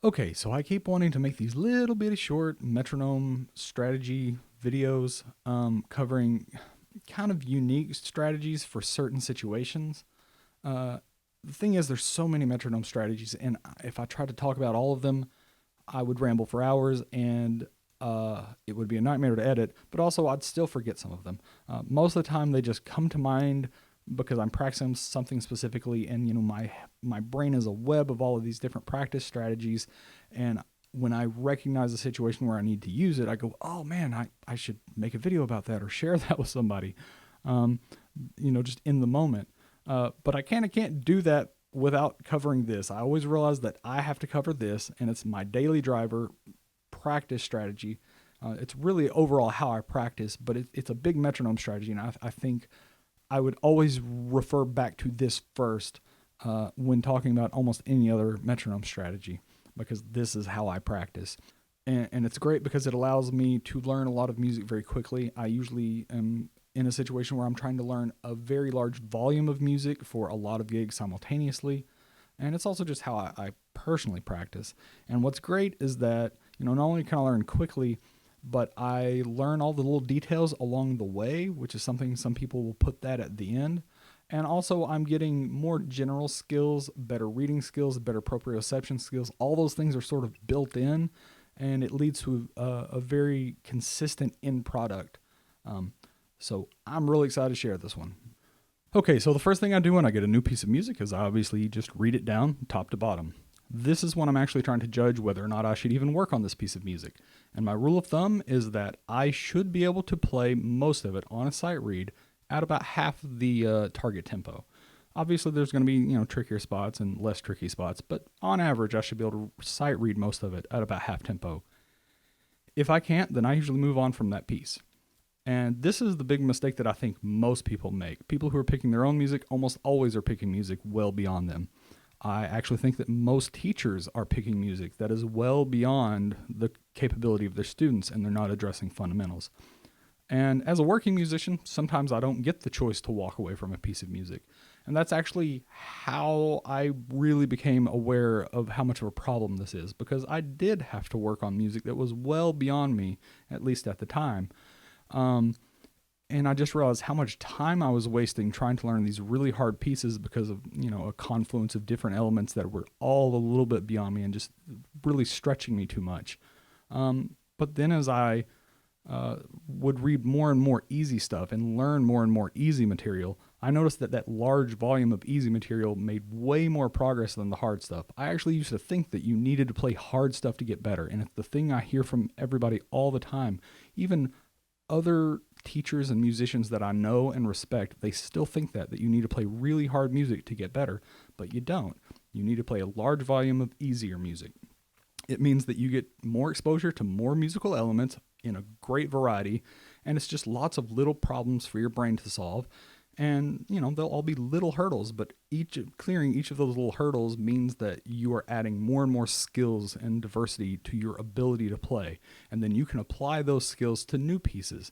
Okay, so I keep wanting to make these little bitty short metronome strategy videos covering kind of unique strategies for certain situations. Uh, the thing is, there's so many metronome strategies, and if I tried to talk about all of them, I would ramble for hours and it would be a nightmare to edit, but also I'd still forget some of them. Most of the time, they just come to mind because I'm practicing something specifically, and my brain is a web of all of these different practice strategies, and when I recognize a situation where I need to use it, I go, oh man, I should make a video about that or share that with somebody, um, just in the moment. But I can't do that without covering this. I always realize that I have to cover this, and it's my daily driver practice strategy. It's really overall how I practice, but it's a big metronome strategy, and I think I would always refer back to this first when talking about almost any other metronome strategy, because this is how I practice. And it's great because it allows me to learn a lot of music very quickly. I usually am in a situation where I'm trying to learn a very large volume of music for a lot of gigs simultaneously. And it's also just how I personally practice. And what's great is that, not only can I learn quickly, but I learn all the little details along the way, which is something some people will put that at the end. And also, I'm getting more general skills, better reading skills, better proprioception skills. All those things are sort of built in, and it leads to a very consistent end product. So I'm really excited to share this one. Okay, so the first thing I do when I get a new piece of music is I obviously just read it down top to bottom. This is when I'm actually trying to judge whether or not I should even work on this piece of music. And my rule of thumb is that I should be able to play most of it on a sight read at about half the target tempo. Obviously, there's going to be trickier spots and less tricky spots, but on average, I should be able to sight read most of it at about half tempo. If I can't, then I usually move on from that piece. And this is the big mistake that I think most people make. People who are picking their own music almost always are picking music well beyond them. I actually think that most teachers are picking music that is well beyond the capability of their students, and they're not addressing fundamentals. And as a working musician, sometimes I don't get the choice to walk away from a piece of music. And that's actually how I really became aware of how much of a problem this is, because I did have to work on music that was well beyond me, at least at the time. And I just realized how much time I was wasting trying to learn these really hard pieces because of, a confluence of different elements that were all a little bit beyond me and just really stretching me too much. But then as I would read more and more easy stuff and learn more and more easy material, I noticed that large volume of easy material made way more progress than the hard stuff. I actually used to think that you needed to play hard stuff to get better, and it's the thing I hear from everybody all the time. Even other teachers and musicians that I know and respect, they still think that you need to play really hard music to get better, but you don't. You need to play a large volume of easier music. It means that you get more exposure to more musical elements in a great variety, and it's just lots of little problems for your brain to solve. And, they'll all be little hurdles, but clearing each of those little hurdles means that you are adding more and more skills and diversity to your ability to play. And then you can apply those skills to new pieces.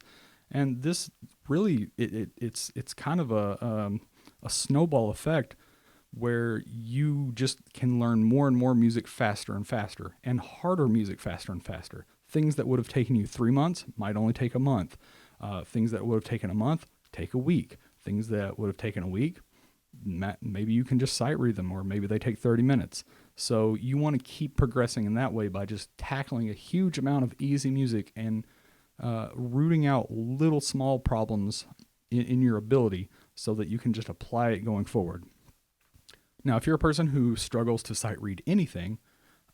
And this really, it's kind of a snowball effect where you just can learn more and more music faster and faster, and harder music faster and faster. Things that would have taken you 3 months might only take a month. Things that would have taken a month take a week. Things that would have taken a week, maybe you can just sight read them, or maybe they take 30 minutes. So you want to keep progressing in that way by just tackling a huge amount of easy music and rooting out little small problems in your ability so that you can just apply it going forward. Now, if you're a person who struggles to sight read anything,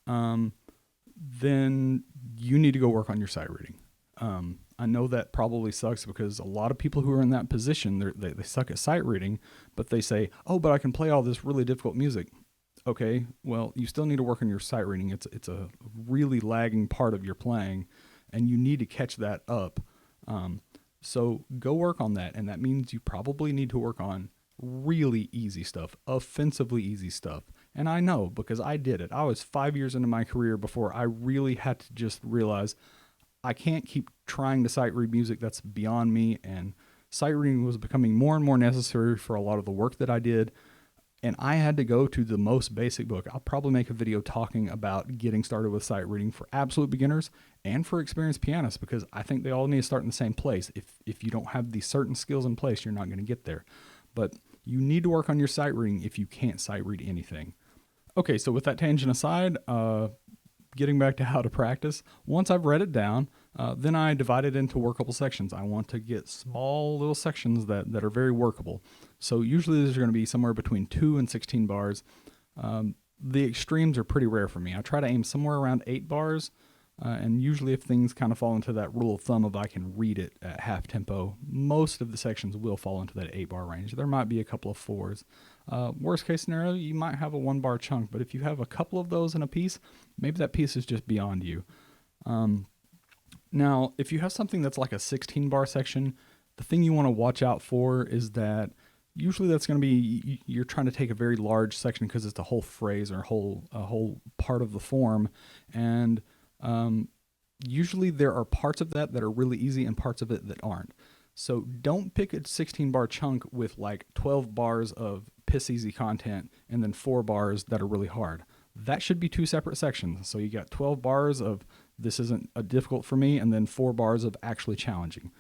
then you need to go work on your sight reading. I know that probably sucks because a lot of people who are in that position, they suck at sight reading, but they say, oh, but I can play all this really difficult music. Okay, well, you still need to work on your sight reading. It's a really lagging part of your playing, and you need to catch that up. So go work on that, and that means you probably need to work on really easy stuff, offensively easy stuff. And I know because I did it. I was 5 years into my career before I really had to just realize I can't keep trying to sight read music that's beyond me, and sight reading was becoming more and more necessary for a lot of the work that I did. And I had to go to the most basic book. I'll probably make a video talking about getting started with sight reading for absolute beginners and for experienced pianists, because I think they all need to start in the same place. If you don't have these certain skills in place, you're not going to get there. But you need to work on your sight reading if you can't sight read anything. Okay, so with that tangent aside, getting back to how to practice, once I've read it down, then I divide it into workable sections. I want to get small little sections that are very workable. So usually these are going to be somewhere between 2 and 16 bars. The extremes are pretty rare for me. I try to aim somewhere around 8 bars, and usually if things kind of fall into that rule of thumb of I can read it at half tempo, most of the sections will fall into that 8 bar range. There might be a couple of 4s. Worst case scenario, you might have a 1 bar chunk, but if you have a couple of those in a piece, maybe that piece is just beyond you. Now, if you have something that's like a 16 bar section, the thing you want to watch out for is that usually that's going to be, you're trying to take a very large section because it's a whole phrase or a whole part of the form. And usually there are parts of that are really easy and parts of it that aren't. So don't pick a 16 bar chunk with like 12 bars of piss easy content and then 4 bars that are really hard. That should be 2 separate sections. So you got 12 bars of this isn't difficult for me, and then 4 bars of actually challenging.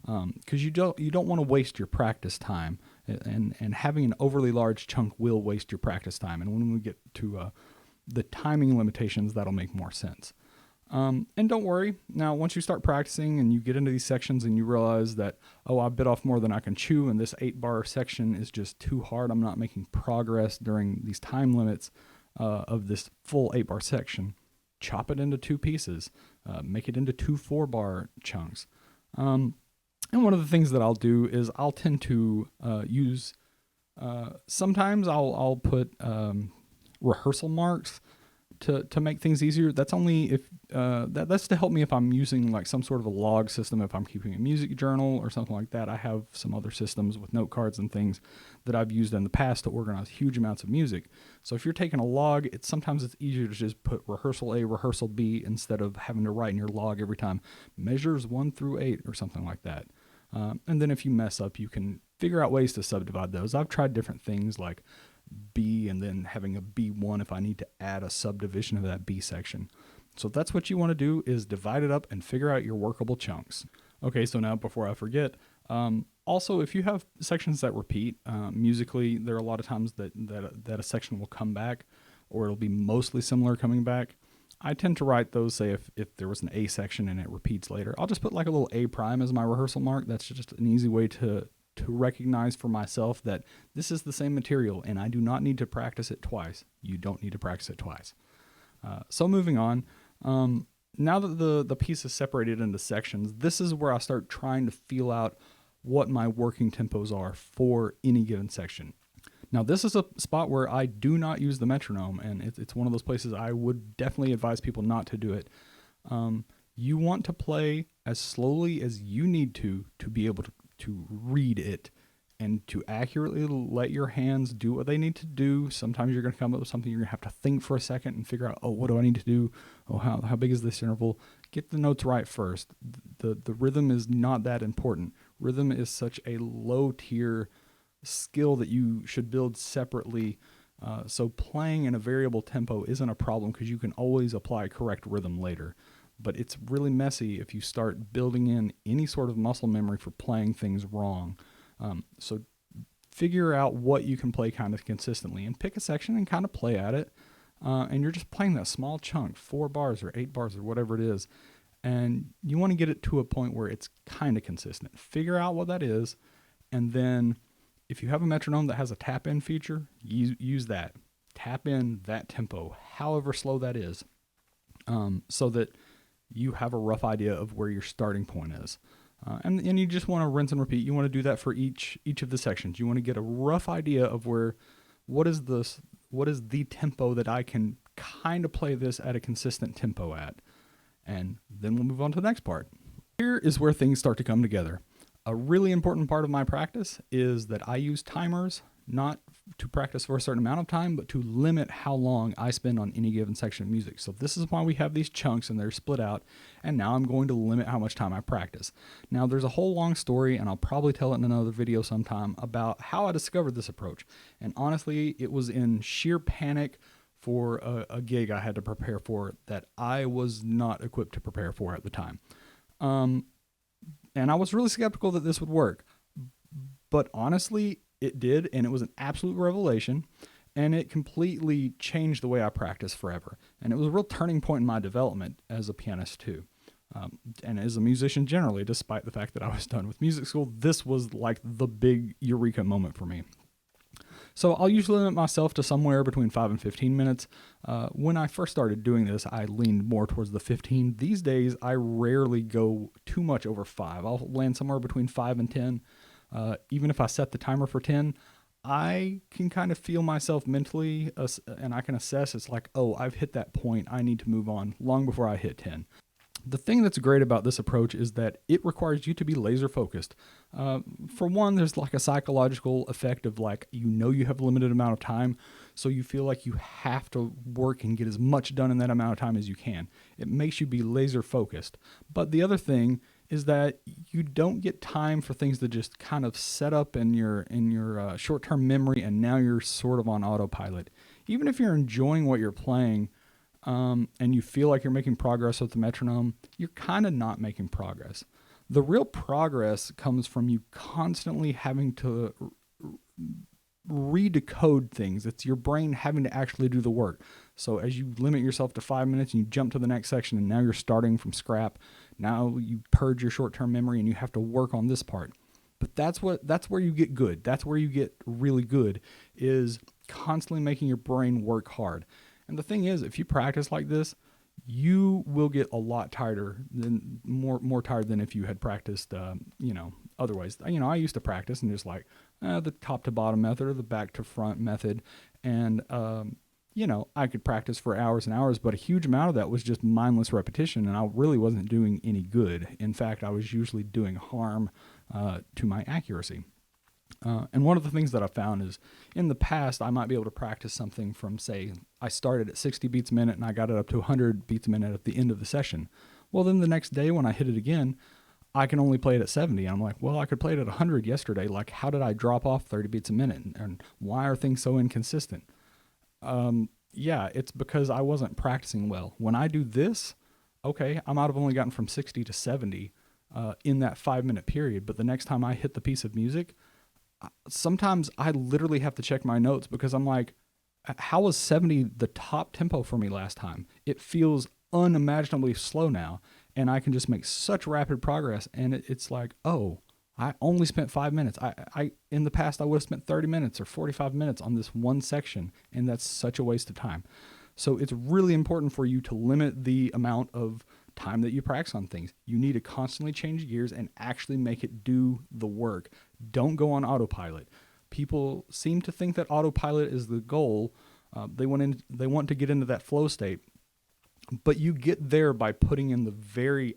Because you don't want to waste your practice time, and having an overly large chunk will waste your practice time. And when we get to the timing limitations, that'll make more sense. And don't worry. Now, once you start practicing and you get into these sections and you realize that, oh, I bit off more than I can chew, and this 8 bar section is just too hard, I'm not making progress during these time limits of this full 8 bar section, chop it into 2 pieces, make it into 2 4 bar chunks. And one of the things that I'll do is I'll tend to use, sometimes I'll put rehearsal marks to make things easier. That's only if that's to help me if I'm using like some sort of a log system, if I'm keeping a music journal or something like that. I have some other systems with note cards and things that I've used in the past to organize huge amounts of music. So if you're taking a log, sometimes it's easier to just put rehearsal A, rehearsal B, instead of having to write in your log every time measures 1 through 8 or something like that. And then if you mess up, you can figure out ways to subdivide those. I've tried different things like B and then having a B1 if I need to add a subdivision of that B section. So that's what you want to do, is divide it up and figure out your workable chunks. Okay, so now before I forget, also if you have sections that repeat musically, there are a lot of times that a section will come back, or it'll be mostly similar coming back. I tend to write those, say if there was an A section and it repeats later, I'll just put like a little A prime as my rehearsal mark. That's just an easy way to recognize for myself that this is the same material and I do not need to practice it twice. You don't need to practice it twice. So moving on, now that the piece is separated into sections, this is where I start trying to feel out what my working tempos are for any given section. Now this is a spot where I do not use the metronome, and it's one of those places I would definitely advise people not to do it. You want to play as slowly as you need to be able to read it and to accurately let your hands do what they need to do. Sometimes you're going to come up with something you're going to have to think for a second and figure out, oh, what do I need to do? Oh, how big is this interval? Get the notes right first. The rhythm is not that important. Rhythm is such a low tier skill that you should build separately. So playing in a variable tempo isn't a problem because you can always apply correct rhythm later. But it's really messy if you start building in any sort of muscle memory for playing things wrong. So figure out what you can play kind of consistently and pick a section and kind of play at it. And you're just playing that small chunk, 4 bars or 8 bars or whatever it is. And you want to get it to a point where it's kind of consistent. Figure out what that is. And then if you have a metronome that has a tap in feature, use that. Tap in that tempo, however slow that is, so that you have a rough idea of where your starting point is. And you just want to rinse and repeat. You want to do that for each of the sections. You want to get a rough idea of what is the tempo that I can kind of play this at a consistent tempo at. And then we'll move on to the next part. Here is where things start to come together. A really important part of my practice is that I use timers, not to practice for a certain amount of time, but to limit how long I spend on any given section of music. So this is why we have these chunks and they're split out. And now I'm going to limit how much time I practice. Now there's a whole long story, and I'll probably tell it in another video sometime, about how I discovered this approach. And honestly, it was in sheer panic for a gig I had to prepare for that I was not equipped to prepare for at the time. And I was really skeptical that this would work. But honestly, it did, and it was an absolute revelation, and it completely changed the way I practice forever. And it was a real turning point in my development as a pianist too. And as a musician generally, despite the fact that I was done with music school, this was like the big eureka moment for me. So I'll usually limit myself to somewhere between 5 and 15 minutes. When I first started doing this, I leaned more towards the 15. These days, I rarely go too much over 5. I'll land somewhere between 5 and 10. Even if I set the timer for 10, I can kind of feel myself mentally, and I can assess, it's like, oh, I've hit that point. I need to move on long before I hit 10. The thing that's great about this approach is that it requires you to be laser focused. For one, there's like a psychological effect of like, you have a limited amount of time, so you feel like you have to work and get as much done in that amount of time as you can. It makes you be laser focused. But the other thing is that you don't get time for things that just kind of set up in your short-term memory, and now you're sort of on autopilot. Even if you're enjoying what you're playing, and you feel like you're making progress with the metronome, you're kind of not making progress. The real progress comes from you constantly having to redecode things. It's your brain having to actually do the work. So as you limit yourself to 5 minutes and you jump to the next section, and now you're starting from scrap, now you purge your short-term memory and you have to work on this part. But that's where you get good. That's where you get really good, is constantly making your brain work hard. And the thing is, if you practice like this, you will get a lot more tired than if you had practiced, otherwise. I used to practice and just like the top to bottom method or the back to front method. And, I could practice for hours and hours, but a huge amount of that was just mindless repetition. And I really wasn't doing any good. In fact, I was usually doing harm to my accuracy. And one of the things that I found is, in the past, I might be able to practice something from, say, I started at 60 beats a minute and I got it up to 100 beats a minute at the end of the session. Well, then the next day when I hit it again, I can only play it at 70. And I'm like, well, I could play it at 100 yesterday. Like, how did I drop off 30 beats a minute? And why are things so inconsistent? It's because I wasn't practicing well. When I do this, okay, I might have only gotten from 60 to 70 in that 5-minute period. But the next time I hit the piece of music, sometimes I literally have to check my notes, because I'm like, how was 70 the top tempo for me last time? It feels unimaginably slow now, and I can just make such rapid progress. And it's like, oh, I only spent 5 minutes. I in the past, I would have spent 30 minutes or 45 minutes on this one section, and that's such a waste of time. So it's really important for you to limit the amount of time that you practice on things. You need to constantly change gears and actually make it do the work. Don't go on autopilot. People seem to think that autopilot is the goal. They want to get into that flow state, but you get there by putting in the very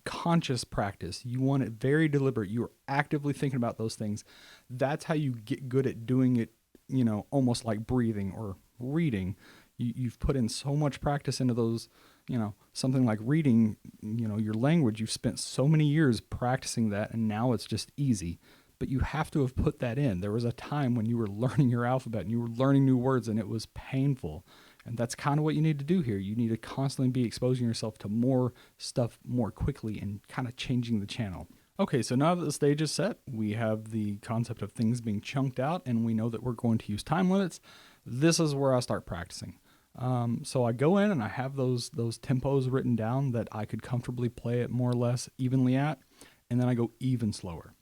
conscious practice. You want it very deliberate. You are actively thinking about those things. That's how you get good at doing it, almost like breathing or reading. You've put in so much practice into those, something like reading, your language. You've spent so many years practicing that, and now it's just easy. But you have to have put that in. There was a time when you were learning your alphabet and you were learning new words, and it was painful. And that's kind of what you need to do here. You need to constantly be exposing yourself to more stuff more quickly and kind of changing the channel. Okay, so now that the stage is set, we have the concept of things being chunked out, and we know that we're going to use time limits. This is where I start practicing. So I go in and I have those tempos written down that I could comfortably play it more or less evenly at, and then I go even slower.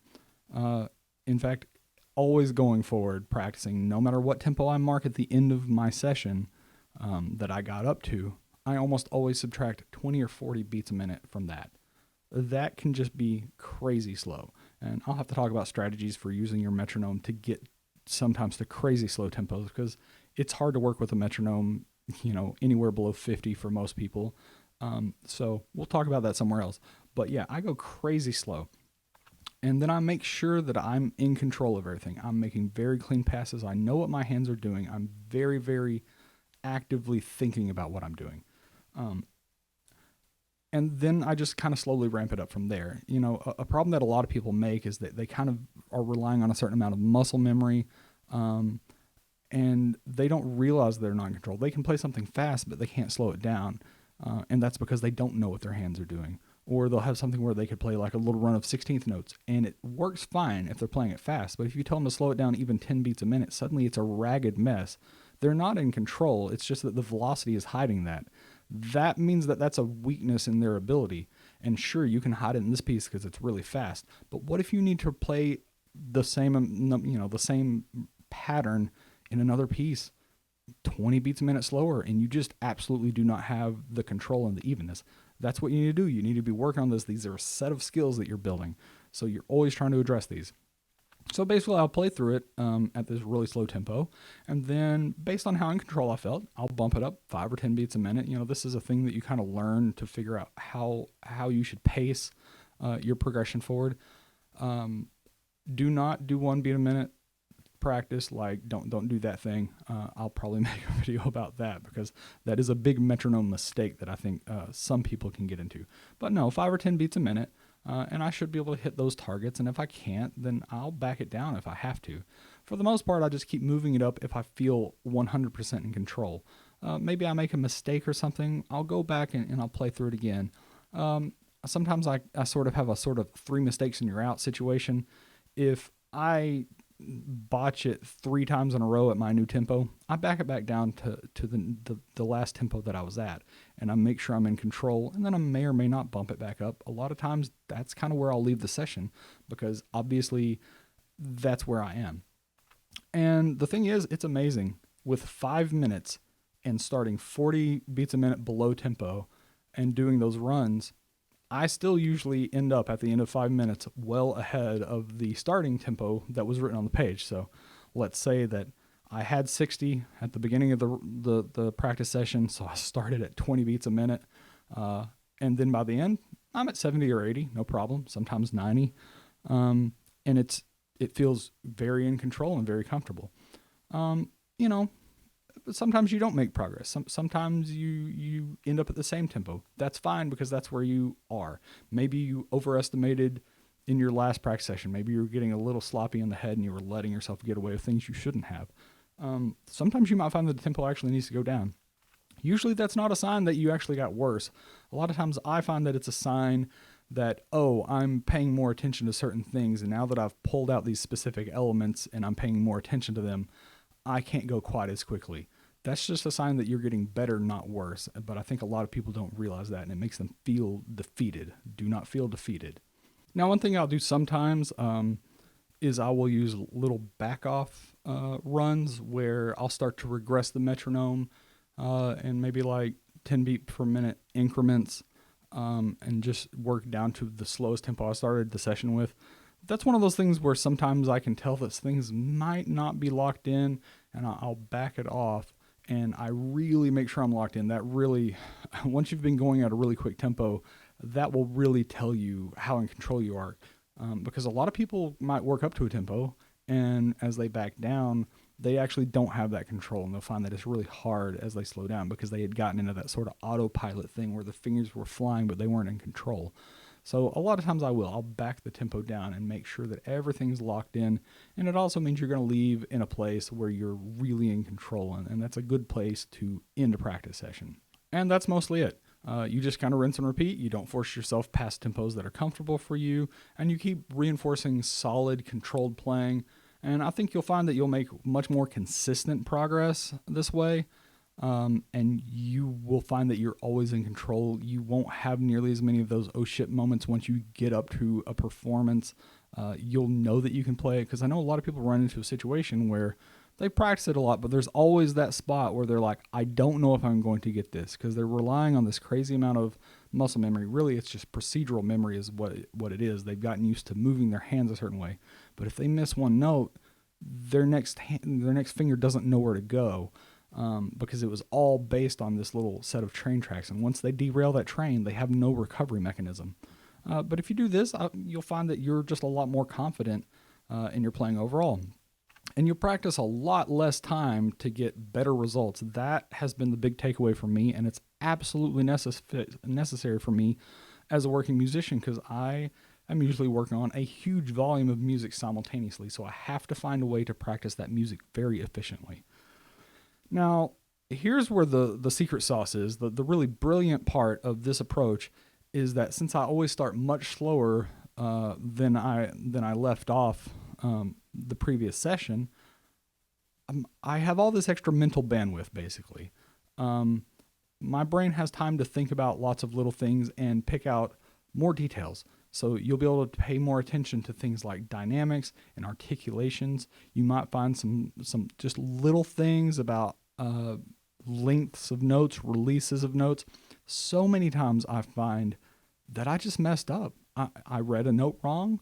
In fact, always going forward, practicing, no matter what tempo I mark at the end of my session that I got up to, I almost always subtract 20 or 40 beats a minute from that. That can just be crazy slow. And I'll have to talk about strategies for using your metronome to get sometimes to crazy slow tempos, because it's hard to work with a metronome, anywhere below 50 for most people. So we'll talk about that somewhere else. But yeah, I go crazy slow. And then I make sure that I'm in control of everything. I'm making very clean passes. I know what my hands are doing. I'm very, very actively thinking about what I'm doing. Um, and then I just kind of slowly ramp it up from there. A problem that a lot of people make is that they kind of are relying on a certain amount of muscle memory, and they don't realize they're not in control. They can play something fast, but they can't slow it down, and that's because they don't know what their hands are doing. Or they'll have something where they could play like a little run of 16th notes, and it works fine if they're playing it fast. But if you tell them to slow it down even 10 beats a minute, suddenly it's a ragged mess. They're not in control. It's just that the velocity is hiding that. That means that that's a weakness in their ability. And sure, you can hide it in this piece because it's really fast. But what if you need to play the same, the same pattern in another piece 20 beats a minute slower, and you just absolutely do not have the control and the evenness? That's what you need to do. You need to be working on this. These are a set of skills that you're building. So you're always trying to address these. So basically, I'll play through it at this really slow tempo, and then based on how in control I felt, I'll bump it up 5 or 10 beats a minute. This is a thing that you kind of learn to figure out how you should pace your progression forward. Do not do 1 beat a minute practice. Like, don't do that thing. I'll probably make a video about that because that is a big metronome mistake that I think some people can get into. But no, 5 or 10 beats a minute. And I should be able to hit those targets. And if I can't, then I'll back it down if I have to. For the most part, I just keep moving it up if I feel 100% in control. Maybe I make a mistake or something. I'll go back and I'll play through it again. Sometimes I sort of have a sort of 3 mistakes and you're out situation. If I botch it 3 times in a row at my new tempo, I back it back down to the last tempo that I was at, and I make sure I'm in control, and then I may or may not bump it back up. A lot of times that's kind of where I'll leave the session because obviously that's where I am. And the thing is, it's amazing. With 5 minutes and starting 40 beats a minute below tempo and doing those runs, I still usually end up at the end of 5 minutes well ahead of the starting tempo that was written on the page. So let's say that I had 60 at the beginning of the practice session, so I started at 20 beats a minute. And then by the end, I'm at 70 or 80, no problem, sometimes 90. And it feels very in control and very comfortable. But sometimes you don't make progress. Sometimes you end up at the same tempo. That's fine because that's where you are. Maybe you overestimated in your last practice session. Maybe you were getting a little sloppy in the head and you were letting yourself get away with things you shouldn't have. Sometimes you might find that the tempo actually needs to go down. Usually that's not a sign that you actually got worse. A lot of times I find that it's a sign that, I'm paying more attention to certain things, and now that I've pulled out these specific elements and I'm paying more attention to them, I can't go quite as quickly. That's just a sign that you're getting better, not worse. But I think a lot of people don't realize that, and it makes them feel defeated. Do not feel defeated. Now, one thing I'll do sometimes is I will use little back-off runs where I'll start to regress the metronome and maybe like 10 beat per minute increments and just work down to the slowest tempo I started the session with. That's one of those things where sometimes I can tell that things might not be locked in, and I'll back it off, and I really make sure I'm locked in. That really, once you've been going at a really quick tempo, that will really tell you how in control you are. Because a lot of people might work up to a tempo, and as they back down, they actually don't have that control, and they'll find that it's really hard as they slow down because they had gotten into that sort of autopilot thing where the fingers were flying, but they weren't in control. So a lot of times I'll back the tempo down and make sure that everything's locked in. And it also means you're going to leave in a place where you're really in control. And that's a good place to end a practice session. And that's mostly it. You just kind of rinse and repeat. You don't force yourself past tempos that are comfortable for you. And you keep reinforcing solid, controlled playing. And I think you'll find that you'll make much more consistent progress this way. And you will find that you're always in control. You won't have nearly as many of those oh shit moments once you get up to a performance. You'll know that you can play it, because I know a lot of people run into a situation where they practice it a lot, but there's always that spot where they're like, I don't know if I'm going to get this, because they're relying on this crazy amount of muscle memory. Really, it's just procedural memory is what it is. They've gotten used to moving their hands a certain way, but if they miss one note, their next finger doesn't know where to go. Because it was all based on this little set of train tracks. And once they derail that train, they have no recovery mechanism. But if you do this, you'll find that you're just a lot more confident in your playing overall. And you'll practice a lot less time to get better results. That has been the big takeaway for me, and it's absolutely necessary for me as a working musician, because I am usually working on a huge volume of music simultaneously, so I have to find a way to practice that music very efficiently. Now, here's where the secret sauce is. The really brilliant part of this approach is that since I always start much slower than I left off the previous session, I have all this extra mental bandwidth, basically. My brain has time to think about lots of little things and pick out more details. So you'll be able to pay more attention to things like dynamics and articulations. You might find some just little things about lengths of notes, releases of notes. So many times I find that I just messed up. I read a note wrong.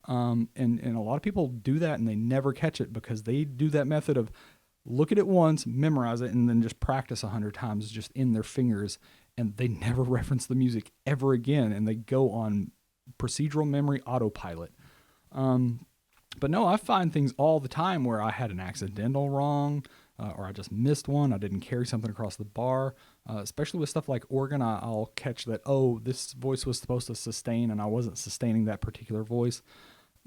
And a lot of people do that and they never catch it because they do that method of look at it once, memorize it, and then just practice 100 times just in their fingers. And they never reference the music ever again. And they go on procedural memory autopilot. But no, I find things all the time where I had an accidental wrong, or I just missed one. I didn't carry something across the bar. Especially with stuff like organ, I'll catch that, oh, this voice was supposed to sustain and I wasn't sustaining that particular voice.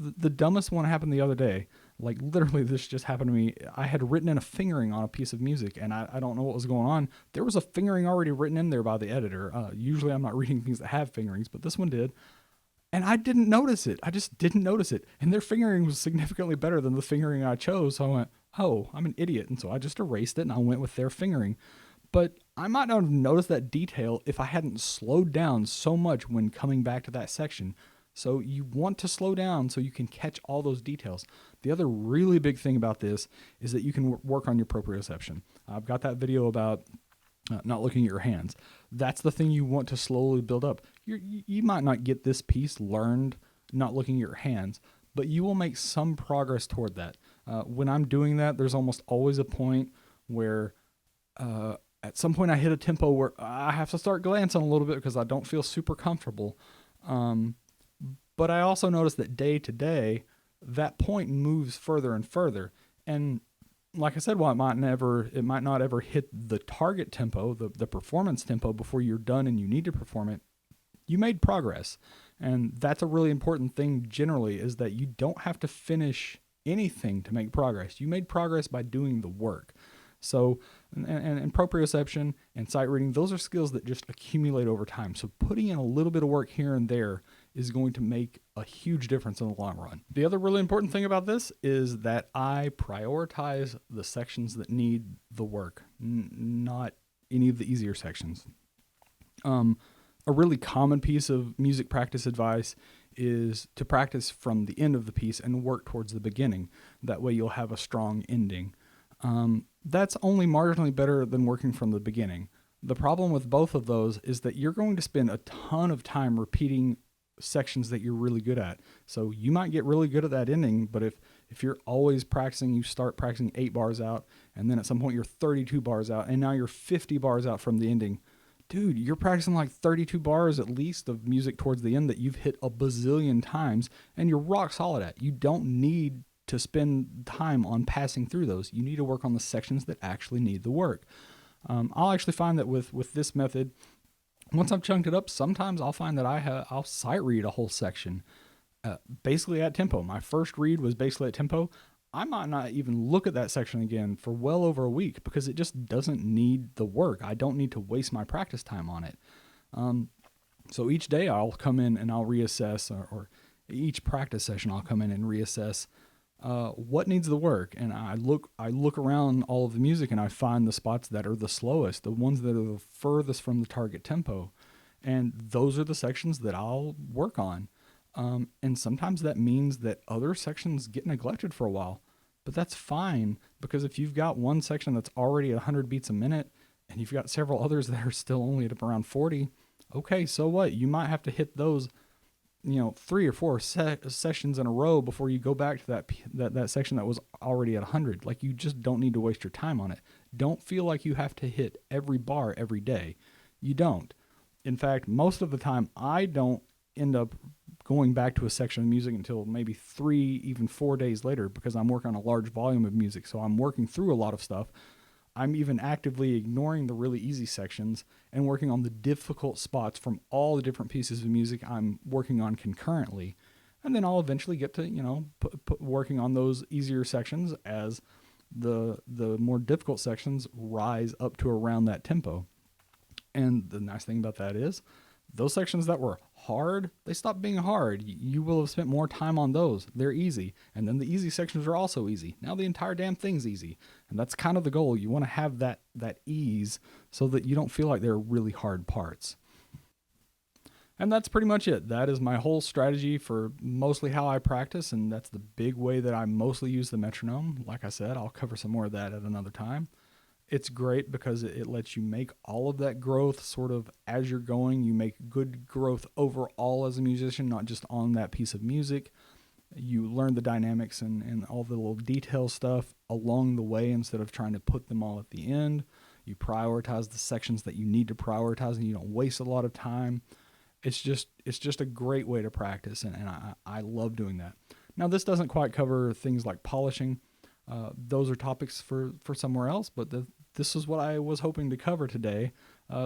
The dumbest one happened the other day. Like literally this just happened to me. I had written in a fingering on a piece of music and I don't know what was going on. There was a fingering already written in there by the editor. Usually I'm not reading things that have fingerings, but this one did. And I didn't notice it. I just didn't notice it. And their fingering was significantly better than the fingering I chose. So I went, oh, I'm an idiot. And so I just erased it and I went with their fingering. But I might not have noticed that detail if I hadn't slowed down so much when coming back to that section. So you want to slow down so you can catch all those details. The other really big thing about this is that you can work on your proprioception. I've got that video about not looking at your hands. That's the thing you want to slowly build up. You might not get this piece learned not looking at your hands, but you will make some progress toward that. When I'm doing that, there's almost always a point where at some point I hit a tempo where I have to start glancing a little bit because I don't feel super comfortable. But I also notice that day to day, that point moves further and further. And like I said, while it might not ever hit the target tempo, the performance tempo before you're done and you need to perform it, you made progress. And that's a really important thing generally, is that you don't have to finish anything to make progress. You made progress by doing the work. So, and proprioception and sight reading, those are skills that just accumulate over time. So putting in a little bit of work here and there is going to make a huge difference in the long run. The other really important thing about this is that I prioritize the sections that need the work, not any of the easier sections. A really common piece of music practice advice is to practice from the end of the piece and work towards the beginning. That way you'll have a strong ending. That's only marginally better than working from the beginning. The problem with both of those is that you're going to spend a ton of time repeating sections that you're really good at. So you might get really good at that ending, but if you're always practicing, you start practicing 8 bars out, and then at some point you're 32 bars out, and now you're 50 bars out from the ending. Dude, you're practicing like 32 bars at least of music towards the end that you've hit a bazillion times, and you're rock solid at. You don't need to spend time on passing through those. You need to work on the sections that actually need the work. I'll actually find that with this method, once I've chunked it up, sometimes I'll find that I'll sight read a whole section basically at tempo. My first read was basically at tempo. I might not even look at that section again for well over a week because it just doesn't need the work. I don't need to waste my practice time on it. So each day I'll come in and I'll reassess, or each practice session I'll come in and reassess what needs the work. And I look around all of the music and I find the spots that are the slowest, the ones that are the furthest from the target tempo. And those are the sections that I'll work on. And sometimes that means that other sections get neglected for a while, but that's fine, because if you've got one section that's already at 100 beats a minute and you've got several others that are still only at around 40, okay, so what? You might have to hit those, 3 or 4 sessions in a row before you go back to that section that was already at 100. Like, you just don't need to waste your time on it. Don't feel like you have to hit every bar every day. You don't. In fact, most of the time I don't end up going back to a section of music until maybe 3, even 4 days later, because I'm working on a large volume of music. So I'm working through a lot of stuff. I'm even actively ignoring the really easy sections and working on the difficult spots from all the different pieces of music I'm working on concurrently. And then I'll eventually get to, working on those easier sections as the more difficult sections rise up to around that tempo. And the nice thing about that is those sections that were hard, they stop being hard. You will have spent more time on those. They're easy. And then the easy sections are also easy. Now the entire damn thing's easy. And that's kind of the goal. You want to have that ease so that you don't feel like they're really hard parts. And that's pretty much it. That is my whole strategy for mostly how I practice, and that's the big way that I mostly use the metronome. Like I said, I'll cover some more of that at another time. It's great because it lets you make all of that growth sort of as you're going. You make good growth overall as a musician, not just on that piece of music. You learn the dynamics and all the little detail stuff along the way instead of trying to put them all at the end. You prioritize the sections that you need to prioritize, and you don't waste a lot of time. It's just a great way to practice, and I love doing that. Now, this doesn't quite cover things like polishing. Those are topics for somewhere else, but this is what I was hoping to cover today,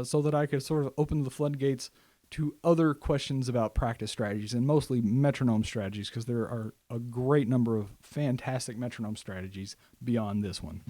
so that I could sort of open the floodgates to other questions about practice strategies, and mostly metronome strategies, because there are a great number of fantastic metronome strategies beyond this one.